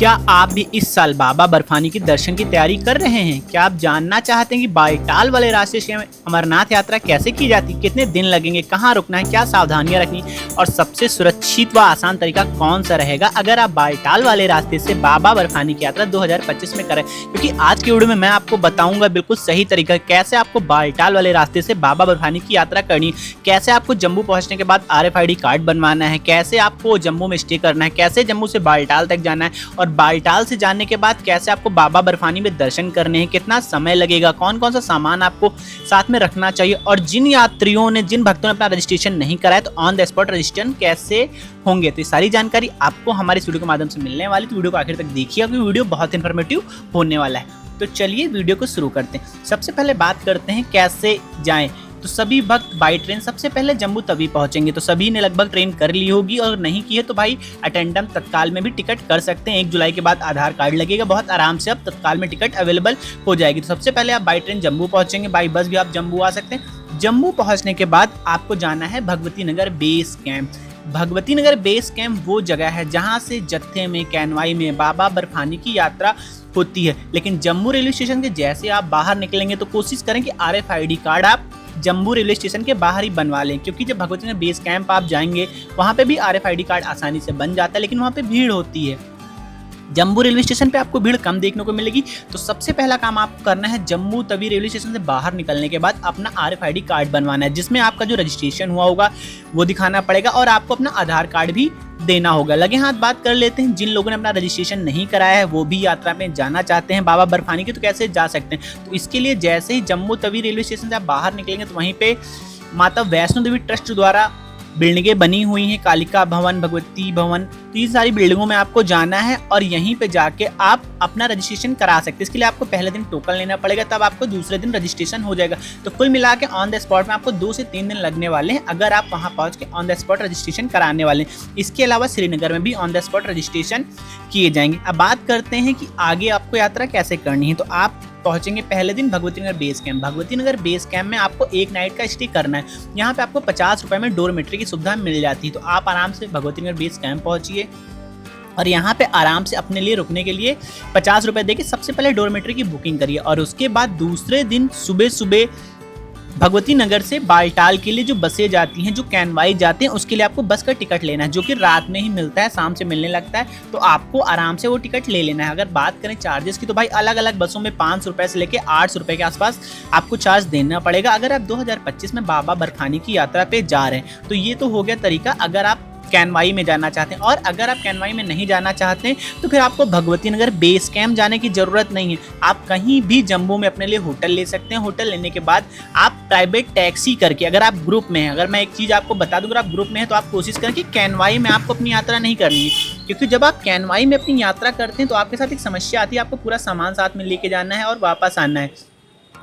क्या आप भी इस साल बाबा बर्फानी के दर्शन की तैयारी कर रहे हैं? क्या आप जानना चाहते हैं कि बालटाल वाले रास्ते से अमरनाथ यात्रा कैसे की जाती, कितने दिन लगेंगे, कहां रुकना है, क्या सावधानियां रखनी और सबसे सुरक्षित व आसान तरीका कौन सा रहेगा अगर आप बालटाल वाले रास्ते से बाबा बर्फानी की यात्रा 2025 में करें? क्योंकि आज की वीडियो में मैं आपको बताऊंगा बिल्कुल सही तरीका कैसे आपको बालटाल वाले रास्ते से बाबा बर्फानी की यात्रा करनी, कैसे आपको जम्मू पहुंचने के बाद RFID कार्ड बनवाना है, कैसे आपको जम्मू में स्टे करना है, कैसे जम्मू से बालटाल तक जाना है और बालटाल से जाने के बाद कैसे आपको बाबा बर्फानी में दर्शन करने हैं, कितना समय लगेगा, कौन कौन सा सामान आपको साथ में रखना चाहिए और जिन यात्रियों ने जिन भक्तों ने अपना रजिस्ट्रेशन नहीं कराया तो ऑन द स्पॉट रजिस्ट्रेशन कैसे होंगे। तो ये सारी जानकारी आपको हमारे इस वीडियो के माध्यम से मिलने वाली, तो वीडियो को आखिर तक देखिए क्योंकि वीडियो बहुत इंफॉर्मेटिव होने वाला है। तो चलिए वीडियो को शुरू करते हैं। सबसे पहले बात करते हैं कैसे जाएं। तो सभी भक्त बाई ट्रेन सबसे पहले जम्मू तवी पहुंचेंगे। तो सभी ने लगभग ट्रेन कर ली होगी और नहीं की है तो भाई अटेंडम तत्काल में भी टिकट कर सकते हैं। 1 जुलाई के बाद आधार कार्ड लगेगा, बहुत आराम से अब तत्काल में टिकट अवेलेबल हो जाएगी। तो सबसे पहले आप बाई ट्रेन जम्मू पहुंचेंगे, बाई बस भी आप जम्मू आ सकते हैं। जम्मू पहुंचने के बाद आपको जाना है Bhagwati Nagar base camp. Bhagwati Nagar base camp वो जगह है जहां से जत्थे में कैनवाई में बाबा बर्फानी की यात्रा होती है। लेकिन जम्मू रेलवे स्टेशन के जैसे आप बाहर निकलेंगे तो कोशिश करें कि RFID कार्ड आप जम्मू रेलवे स्टेशन के बाहर ही बनवा लें, क्योंकि जब भगवती नगर बेस कैंप आप जाएंगे वहाँ पे भी RFID कार्ड आसानी से बन जाता है, लेकिन वहाँ पे भीड़ होती है। जम्मू रेलवे स्टेशन पे आपको भीड़ कम देखने को मिलेगी। तो सबसे पहला काम आपको करना है जम्मू तवी रेलवे स्टेशन से बाहर निकलने के बाद अपना RFID कार्ड बनवाना है, जिसमें आपका जो रजिस्ट्रेशन हुआ होगा वो दिखाना पड़ेगा और आपको अपना आधार कार्ड भी देना होगा। लगे हाथ बात कर लेते हैं जिन लोगों ने अपना रजिस्ट्रेशन नहीं कराया है वो भी यात्रा में जाना चाहते हैं बाबा बर्फानी की, तो कैसे जा सकते हैं। तो इसके लिए जैसे ही जम्मू तवी रेलवे स्टेशन से आप बाहर निकलेंगे तो वहीं पे माता वैष्णो देवी ट्रस्ट द्वारा बिल्डिंगें बनी हुई हैं, कालिका भवन, भगवती भवन, तो ये सारी बिल्डिंगों में आपको जाना है और यहीं पे जाके आप अपना रजिस्ट्रेशन करा सकते हैं। इसके लिए आपको पहले दिन टोकन लेना पड़ेगा, तब आपको दूसरे दिन रजिस्ट्रेशन हो जाएगा। तो कुल मिला के ऑन द स्पॉट में आपको 2 से 3 दिन लगने वाले हैं अगर आप वहाँ पहुँच के ऑन द स्पॉट रजिस्ट्रेशन कराने वाले हैं। इसके अलावा श्रीनगर में भी ऑन द स्पॉट रजिस्ट्रेशन किए जाएंगे। अब बात करते हैं कि आगे आपको यात्रा कैसे करनी है। तो आप पहुंचेंगे पहले दिन Bhagwati Nagar base camp. Bhagwati Nagar base camp में आपको एक नाइट का स्टे करना है। यहाँ पे आपको 50 रुपए में डोरमेट्री की सुविधा मिल जाती है। तो आप आराम से भगवती नगर बेस कैंप पहुंचिए और यहाँ पे आराम से अपने लिए रुकने के लिए 50 रुपए देके सबसे पहले डोरमेट्री की बुकिंग करिए और उसके बाद दूसरे दिन सुबह सुबह भगवती नगर से बालटाल के लिए जो बसें जाती हैं, जो कैनवाई जाते हैं, उसके लिए आपको बस का टिकट लेना है, जो कि रात में ही मिलता है, शाम से मिलने लगता है। तो आपको आराम से वो टिकट ले लेना है। अगर बात करें चार्जेस की तो भाई अलग अलग बसों में 500 रुपए से लेके 800 रुपए के आसपास आपको चार्ज देना पड़ेगा अगर आप 2025 में बाबा बर्फानी की यात्रा पे जा रहे हैं। तो ये तो हो गया तरीका अगर आप कैनवाई में जाना चाहते हैं। और अगर आप कैनवाई में नहीं जाना चाहते हैं तो फिर आपको भगवती नगर बेस कैंप जाने की ज़रूरत नहीं है। आप कहीं भी जम्मू में अपने लिए होटल ले सकते हैं। होटल लेने के बाद आप प्राइवेट टैक्सी करके, अगर आप ग्रुप में हैं, अगर मैं एक चीज़ आपको बता दूं, अगर आप ग्रुप में हैं तो आप कोशिश करें कि कैनवाई में आपको अपनी यात्रा नहीं करनी है, क्योंकि जब आप कैनवाई में अपनी यात्रा करते हैं तो आपके साथ एक समस्या आती है, आपको पूरा सामान साथ में लेके जाना है और वापस आना है।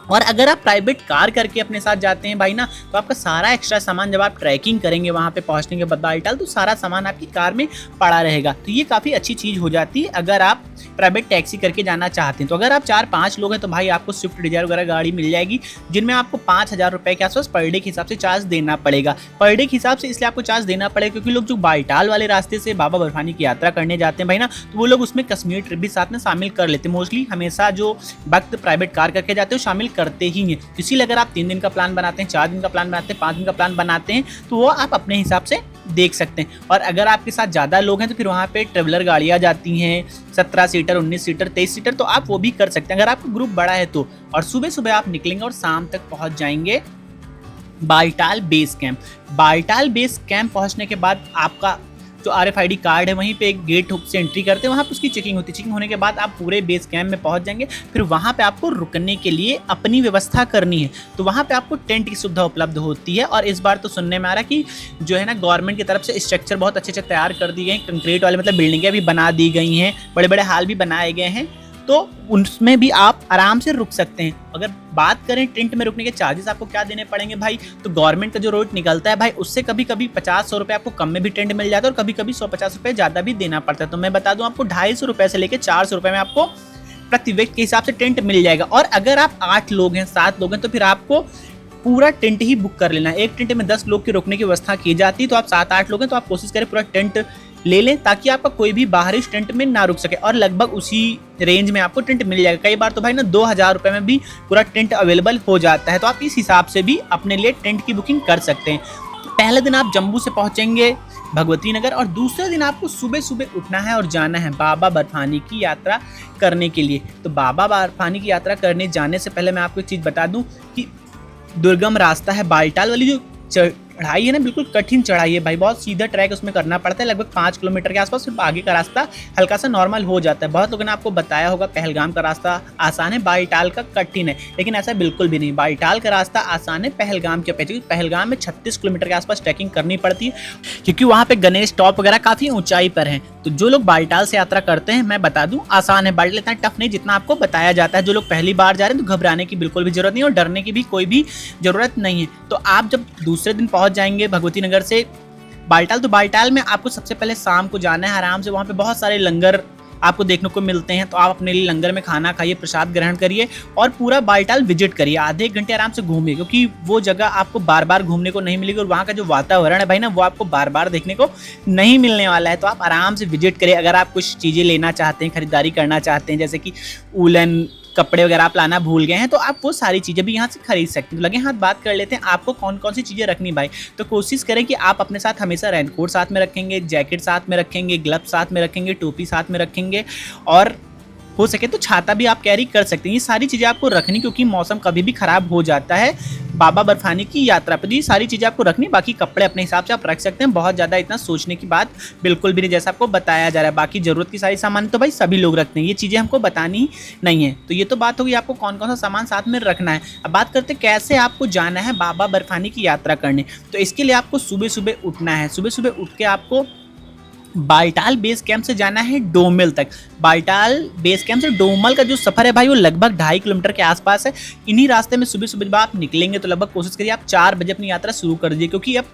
और अगर आप प्राइवेट कार करके अपने साथ जाते हैं भाई ना, तो आपका सारा एक्स्ट्रा सामान जब आप ट्रैकिंग करेंगे वहाँ पे पहुँचने के बाद बालटाल, तो सारा सामान आपकी कार में पड़ा रहेगा। तो ये काफ़ी अच्छी चीज़ हो जाती है अगर आप प्राइवेट टैक्सी करके जाना चाहते हैं। तो अगर आप 4-5 लोग हैं तो भाई आपको स्विफ्ट डिजायर वगैरह गाड़ी मिल जाएगी, जिनमें आपको 5000 रुपये के आसपास पर डे के हिसाब से चार्ज देना पड़ेगा। पर डे के हिसाब से इसलिए आपको चार्ज देना पड़ेगा क्योंकि लोग जो बालटाल वाले रास्ते से बाबा बर्फानी की यात्रा करने जाते हैं भाई ना, तो वो लोग उसमें कश्मीर ट्रिप भी साथ में शामिल कर लेते हैं। मोस्टली हमेशा जो भक्त प्राइवेट कार करके जाते हैं वो शामिल करते ही हैं। इसीलिए अगर आप 3 दिन का प्लान बनाते हैं, 4 दिन का प्लान बनाते हैं, 5 दिन का प्लान बनाते हैं तो वो आप अपने हिसाब से देख सकते हैं। और अगर आपके साथ ज़्यादा लोग हैं तो फिर वहाँ पे ट्रेवलर गाड़ियाँ जाती हैं 17 सीटर, 19 सीटर, 23 सीटर, तो आप वो भी कर सकते हैं अगर आपका ग्रुप बड़ा है तो। और सुबह सुबह आप निकलेंगे और शाम तक पहुँच जाएंगे Baltal base camp. Baltal base camp पहुँचने के बाद आपका जो RFID कार्ड है वहीं पे एक गेट से एंट्री करते हैं, वहाँ पे उसकी चेकिंग होती है। चेकिंग होने के बाद आप पूरे बेस कैंप में पहुँच जाएंगे। फिर वहाँ पे आपको रुकने के लिए अपनी व्यवस्था करनी है। तो वहाँ पे आपको टेंट की सुविधा उपलब्ध होती है। और इस बार तो सुनने में आ रहा है कि जो है ना गवर्नमेंट की तरफ से स्ट्रक्चर बहुत अच्छे तैयार कर दिए गए हैं, कंक्रीट वाले मतलब बिल्डिंगें भी बना दी गई हैं, बड़े बड़े हाल भी बनाए गए हैं, तो उनमें भी आप आराम से रुक सकते हैं। अगर बात करें टेंट में रुकने के चार्जेस आपको क्या देने पड़ेंगे भाई, तो गवर्नमेंट का जो रेट निकलता है भाई उससे कभी कभी 50-100 रुपये आपको कम में भी टेंट मिल जाता है और कभी कभी 150 रुपये ज़्यादा भी देना पड़ता है। तो मैं बता दूं आपको 250 रुपये से लेकर 400 रुपये में आपको प्रति व्यक्ति के हिसाब से टेंट मिल जाएगा। और अगर आप 8 लोग हैं, 7 लोग हैं, तो फिर आपको पूरा टेंट ही बुक कर लेना है। एक टेंट में 10 लोग की रुकने की व्यवस्था की जाती है। तो आप 7-8 लोग हैं तो आप कोशिश करें पूरा टेंट ले लें ताकि आपका कोई भी बाहरी टेंट में ना रुक सके, और लगभग उसी रेंज में आपको टेंट मिल जाएगा। कई बार तो भाई ना 2000 रुपये में भी पूरा टेंट अवेलेबल हो जाता है, तो आप इस हिसाब से भी अपने लिए टेंट की बुकिंग कर सकते हैं। पहले दिन आप जम्मू से पहुंचेंगे भगवती नगर, और दूसरे दिन आपको सुबह सुबह उठना है और जाना है बाबा बर्फानी की यात्रा करने के लिए। तो बाबा बर्फानी की यात्रा करने जाने से पहले मैं आपको एक चीज़ बता दूं कि दुर्गम रास्ता है, बालटाल वाली जो चढ़ाई है ना, बिल्कुल कठिन चढ़ाई है भाई, बहुत सीधा ट्रैक उसमें करना पड़ता है, लगभग 5 किलोमीटर के आसपास। फिर आगे का रास्ता हल्का सा नॉर्मल हो जाता है। बहुत लोगों ने आपको बताया होगा पहलगाम का रास्ता आसान है, बालटाल का कठिन है, लेकिन ऐसा बिल्कुल भी नहीं। बालटाल का रास्ता आसान है पहलगाम के अपेक्षा। पहलगाम में 36 किलोमीटर के आसपास ट्रैकिंग करनी पड़ती है, क्योंकि वहाँ पे गणेश टॉप वगैरह काफ़ी ऊंचाई पर हैं। तो जो लोग बालटाल से यात्रा करते हैं, मैं बता दूं आसान है, बालटाल इतना टफ नहीं जितना आपको बताया जाता है। जो लोग पहली बार जा रहे हैं तो घबराने की बिल्कुल भी जरूरत नहीं और डरने की भी कोई भी जरूरत नहीं है। तो आप जब दूसरे दिन पहुंच जाएंगे भगवती नगर से बालटाल, तो बालटाल में आपको सबसे पहले शाम को जाना है आराम से। वहाँ पे बहुत सारे लंगर आपको देखने को मिलते हैं, तो आप अपने लिए लंगर में खाना खाइए, प्रसाद ग्रहण करिए और पूरा बालटाल विजिट करिए। आधे एक घंटे आराम से घूमिए, क्योंकि वो जगह आपको बार बार घूमने को नहीं मिलेगी और वहाँ का जो वातावरण है भाई ना, वो आपको बार बार देखने को नहीं मिलने वाला है। तो आप आराम से विजिट करिए। अगर आप कुछ चीज़ें लेना चाहते हैं, खरीदारी करना चाहते हैं, जैसे कि ऊलन कपड़े वगैरह आप लाना भूल गए हैं, तो आप वो सारी चीज़ें भी यहाँ से खरीद सकते हैं। तो लगे हाथ बात कर लेते हैं आपको कौन कौन सी चीज़ें रखनी भाई। तो कोशिश करें कि आप अपने साथ हमेशा रेनकोट साथ में रखेंगे, जैकेट साथ में रखेंगे, ग्लव्स साथ में रखेंगे, टोपी साथ में रखेंगे, और हो सके तो छाता भी आप कैरी कर सकते हैं। ये सारी चीज़ें आपको रखनी, क्योंकि मौसम कभी भी ख़राब हो जाता है बाबा बर्फानी की यात्रा पर। ये सारी चीज़ें आपको रखनी, बाकी कपड़े अपने हिसाब से आप रख सकते हैं। बहुत ज़्यादा इतना सोचने की बात बिल्कुल भी नहीं, जैसा आपको बताया जा रहा है। बाकी ज़रूरत की सारी सामान तो भाई सभी लोग रखते हैं, ये चीज़ें हमको बतानी नहीं है। तो ये तो बात होगी आपको कौन कौन सा सामान साथ में रखना है। अब बात करते हैं कैसे आपको जाना है बाबा बर्फानी की यात्रा करने। तो इसके लिए आपको सुबह सुबह उठना है। सुबह सुबह उठ के आपको बालटाल बेस कैंप से जाना है डोमल तक। बालटाल बेस कैंप से डोमल का जो सफ़र है भाई, वो लगभग 2.5 किलोमीटर के आसपास है। इन्हीं रास्ते में सुबह सुबह जब आप निकलेंगे तो लगभग कोशिश करिए आप 4 बजे अपनी यात्रा शुरू कर दीजिए, क्योंकि अब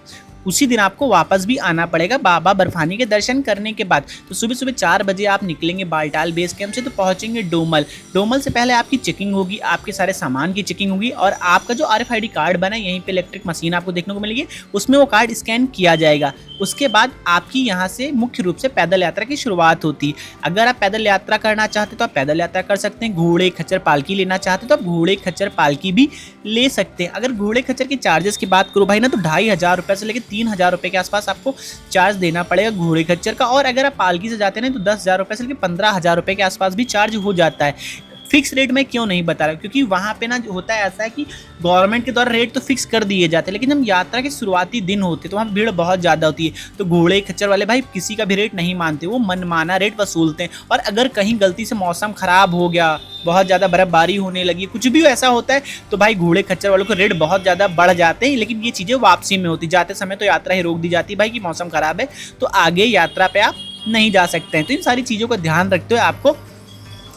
उसी दिन आपको वापस भी आना पड़ेगा बाबा बर्फानी के दर्शन करने के बाद। तो सुबह सुबह 4 बजे आप निकलेंगे बालटाल बेस कैंप से, तो पहुंचेंगे डोमल। डोमल से पहले आपकी चेकिंग होगी, आपके सारे सामान की चेकिंग होगी, और आपका जो RFID कार्ड बना है, यहीं पे इलेक्ट्रिक मशीन आपको देखने को मिलेगी, उसमें वो कार्ड स्कैन किया जाएगा। उसके बाद आपकी यहाँ से मुख्य रूप से पैदल यात्रा की शुरुआत होती है। अगर आप पैदल यात्रा करना चाहते हैं तो आप पैदल यात्रा कर सकते हैं। घोड़े खच्चर पालकी लेना चाहते हैं तो आप घोड़े खच्चर पालकी भी ले सकते हैं। अगर घोड़े खच्चर के चार्जेस की बात करूँ भाई ना, तो 2500 रुपये से लेकर 3000 रुपये के आसपास आपको चार्ज देना पड़ेगा घोड़े खच्चर का। और अगर आप पालकी से जाते हैं तो 10,000 रुपये से लेकर 15,000 रुपये के आसपास भी चार्ज हो जाता है। फिक्स रेट में क्यों नहीं बता रहा, क्योंकि वहाँ पे ना होता है ऐसा है कि गवर्नमेंट के द्वारा रेट तो फिक्स कर दिए जाते हैं, लेकिन जब यात्रा के शुरुआती दिन होते हैं तो वहाँ भीड़ बहुत ज़्यादा होती है। तो घोड़े खच्चर वाले भाई किसी का भी रेट नहीं मानते, वो मनमाना रेट वसूलते हैं। और अगर कहीं गलती से मौसम ख़राब हो गया, बहुत ज़्यादा बर्फबारी होने लगी, कुछ भी ऐसा होता है, तो भाई घोड़े खच्चर वालों के रेट बहुत ज़्यादा बढ़ जाते हैं। लेकिन ये चीज़ें वापसी में होती, जाते समय तो यात्रा ही रोक दी जाती है भाई कि मौसम ख़राब है, तो आगे यात्रा पर आप नहीं जा सकते हैं। तो इन सारी चीज़ों का ध्यान रखते हुए आपको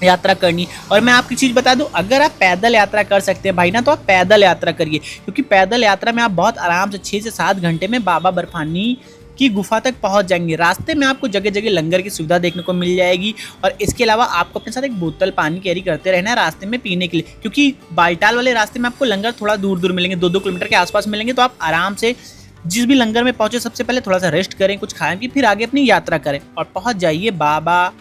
यात्रा करनी। और मैं आपकी चीज़ बता दूं, अगर आप पैदल यात्रा कर सकते हैं भाई ना, तो आप पैदल यात्रा करिए, क्योंकि पैदल यात्रा में आप बहुत आराम से 6 से 7 घंटे में बाबा बर्फानी की गुफा तक पहुंच जाएंगे। रास्ते में आपको जगह जगह लंगर की सुविधा देखने को मिल जाएगी, और इसके अलावा आपको अपने साथ एक बोतल पानी कैरी करते रहना है रास्ते में पीने के लिए, क्योंकि बालटाल वाले रास्ते में आपको लंगर थोड़ा दूर दूर मिलेंगे, 2-2 किलोमीटर के आसपास मिलेंगे। तो आप आराम से जिस भी लंगर में पहुंचे सबसे पहले थोड़ा सा रेस्ट करें, कुछ खाएं कि फिर आगे अपनी यात्रा करें और पहुंच जाइए बाबा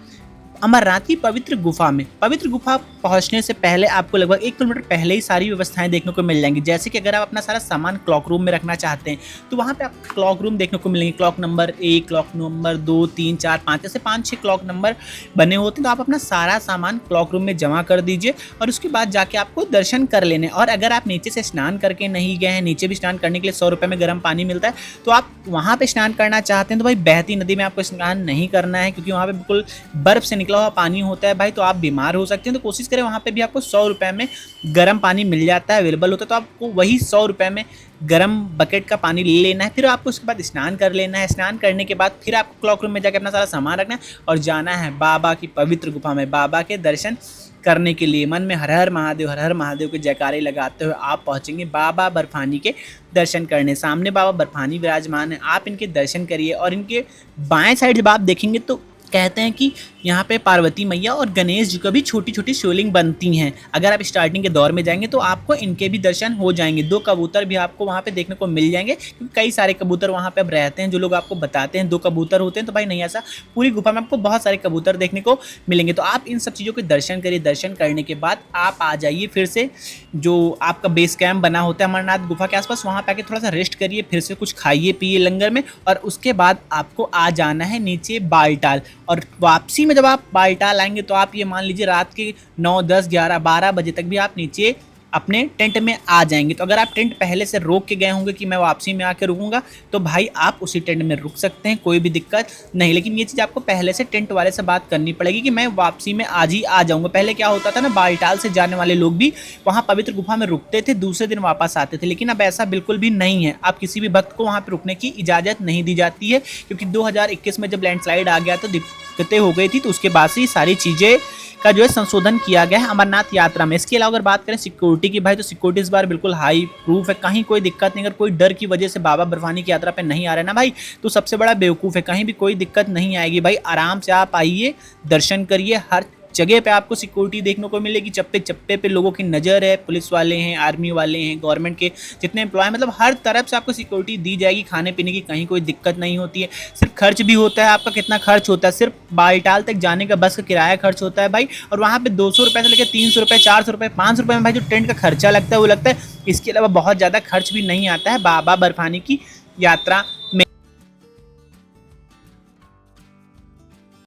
अमरनाथ की पवित्र गुफा में। पवित्र गुफा पहुंचने से पहले आपको लगभग 1 किलोमीटर पहले ही सारी व्यवस्थाएं देखने को मिल जाएंगी। जैसे कि अगर आप अपना सारा सामान क्लॉक रूम में रखना चाहते हैं तो वहां पे आप क्लॉक रूम देखने को मिलेंगे। क्लॉक नंबर 1, क्लॉक नंबर 2, 3, 4, 5 ऐसे 5-6 क्लॉक नंबर बने होते हैं। तो आप अपना सारा सामान क्लॉक रूम में जमा कर दीजिए और उसके बाद जाके आपको दर्शन कर लेने। और अगर आप नीचे से स्नान करके नहीं गए हैं, नीचे भी स्नान करने के लिए 100 रुपये में गर्म पानी मिलता है, तो आप वहाँ पे स्नान करना चाहते हैं तो भाई बहती नदी में आपको स्नान नहीं करना है, क्योंकि वहाँ पे बिल्कुल बर्फ से निकला हुआ पानी होता है भाई, तो आप बीमार हो सकते हैं। तो कोशिश करें वहाँ पे भी आपको 100 रुपये में गर्म पानी मिल जाता है, अवेलेबल होता है, तो आपको वही 100 रुपये में गर्म बकेट का पानी ले लेना है। फिर आपको उसके बाद स्नान कर लेना है। स्नान करने के बाद फिर आपको क्लॉक रूम में जाकर अपना सारा सामान रखना है और जाना है बाबा की पवित्र गुफा में बाबा के दर्शन करने के लिए। मन में हर हर महादेव के जयकारे लगाते हुए आप पहुंचेंगे बाबा बर्फानी के दर्शन करने। सामने बाबा बर्फानी विराजमान है, आप इनके दर्शन करिए। और इनके बाएं साइड जब आप देखेंगे तो कहते हैं कि यहाँ पे पार्वती मैया और गणेश जी का भी छोटी छोटी शिवलिंग बनती हैं। अगर आप स्टार्टिंग के दौर में जाएंगे तो आपको इनके भी दर्शन हो जाएंगे। 2 कबूतर भी आपको वहाँ पे देखने को मिल जाएंगे, क्योंकि कई सारे कबूतर वहाँ पे अब रहते हैं। जो लोग आपको बताते हैं 2 कबूतर होते हैं, तो भाई नहीं, ऐसा पूरी गुफा में आपको बहुत सारे कबूतर देखने को मिलेंगे। तो आप इन सब चीज़ों के दर्शन करिए। दर्शन करने के बाद आप आ जाइए फिर से जो आपका बेस कैंप बना होता है अमरनाथ गुफा के आसपास, वहाँ पे आके थोड़ा सा रेस्ट करिए, फिर से कुछ खाइए पिए लंगर में, और उसके बाद आपको आ जाना है नीचे बालटाल। और वापसी में जब आप बालटाल आएंगे तो आप ये मान लीजिए रात के 9, 10, 11, 12 बजे तक भी आप नीचे अपने टेंट में आ जाएंगे। तो अगर आप टेंट पहले से रोक के गए होंगे कि मैं वापसी में आके रुकूंगा, तो भाई आप उसी टेंट में रुक सकते हैं, कोई भी दिक्कत नहीं। लेकिन ये चीज़ आपको पहले से टेंट वाले से बात करनी पड़ेगी कि मैं वापसी में आज ही आ जाऊंगा। पहले क्या होता था ना, बालटाल से जाने वाले लोग भी वहाँ पवित्र गुफा में रुकते थे, दूसरे दिन वापस आते थे। लेकिन अब ऐसा बिल्कुल भी नहीं है। आप किसी भी भक्त को वहाँ पर रुकने की इजाज़त नहीं दी जाती है, क्योंकि 2021 में जब लैंडस्लाइड आ गया तो दिक्कतें हो गई थी। तो उसके बाद से ये सारी चीज़ें का जो है संशोधन किया गया है अमरनाथ यात्रा में। इसके अलावा अगर बात करें सिक्योरिटी की, भाई तो सिक्योरिटी इस बार बिल्कुल हाई प्रूफ है, कहीं कोई दिक्कत नहीं। अगर कोई डर की वजह से बाबा बर्फानी की यात्रा पे नहीं आ रहे ना भाई, तो सबसे बड़ा बेवकूफ़ है। कहीं भी कोई दिक्कत नहीं आएगी भाई, आराम से आप आइए, दर्शन करिए। हर जगह पे आपको सिक्योरिटी देखने को मिलेगी, चप्पे चप्पे पे लोगों की नज़र है, पुलिस वाले हैं, आर्मी वाले हैं, गवर्नमेंट के जितने एम्प्लॉय, मतलब हर तरफ से आपको सिक्योरिटी दी जाएगी। खाने पीने की कहीं कोई दिक्कत नहीं होती है। सिर्फ खर्च भी होता है आपका, कितना खर्च होता है, सिर्फ बालटाल तक जाने का बस का किराया खर्च होता है भाई। और वहाँ पे 200 रुपये से लेकर 300 रुपये, 400 रुपये, 500 रुपये में भाई जो टेंट का खर्चा लगता है वो लगता है। इसके अलावा बहुत ज़्यादा खर्च भी नहीं आता है बाबा बर्फानी की यात्रा